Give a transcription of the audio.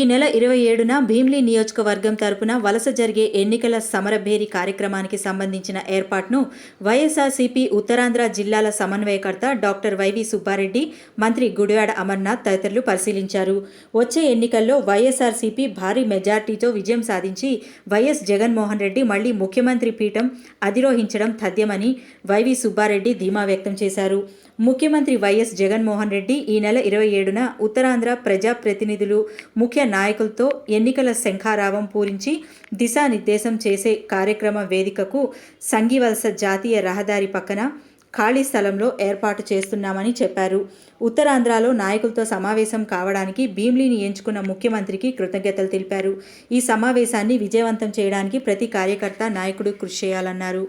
నెల 27న భీమిలి నియోజకవర్గం తరపున వలస జరిగే ఎన్నికల సమరభేరి కార్యక్రమానికి సంబంధించిన ఏర్పాటును వైఎస్ఆర్సీపీ ఉత్తరాంధ్ర జిల్లాల సమన్వయకర్త డాక్టర్ వైవి సుబ్బారెడ్డి, మంత్రి గుడివాడ అమర్నాథ్ తదితరులు పరిశీలించారు. వచ్చే ఎన్నికల్లో వైఎస్ఆర్సీపీ భారీ మెజార్టీతో విజయం సాధించి వైఎస్ జగన్మోహన్ రెడ్డి మళ్లీ ముఖ్యమంత్రి పీఠం అధిరోహించడం తథ్యమని వైవి సుబ్బారెడ్డి ధీమా వ్యక్తం చేశారు. ముఖ్యమంత్రి వైఎస్ జగన్మోహన్ రెడ్డి ఈ నెల 27న ఉత్తరాంధ్ర ప్రజాప్రతినిధులు, ముఖ్య నాయకులతో ఎన్నికల శంఖారావం పూరించి దిశానిర్దేశం చేసే కార్యక్రమ వేదికకు సంగివలస జాతీయ రహదారి పక్కన ఖాళీ స్థలంలో ఏర్పాటు చేస్తున్నామని చెప్పారు. ఉత్తరాంధ్రలో నాయకులతో సమావేశం కావడానికి భీమిలిని ఎంచుకున్న ముఖ్యమంత్రికి కృతజ్ఞతలు తెలిపారు. ఈ సమావేశాన్ని విజయవంతం చేయడానికి ప్రతి కార్యకర్త, నాయకుడు కృషి చేయాలన్నారు.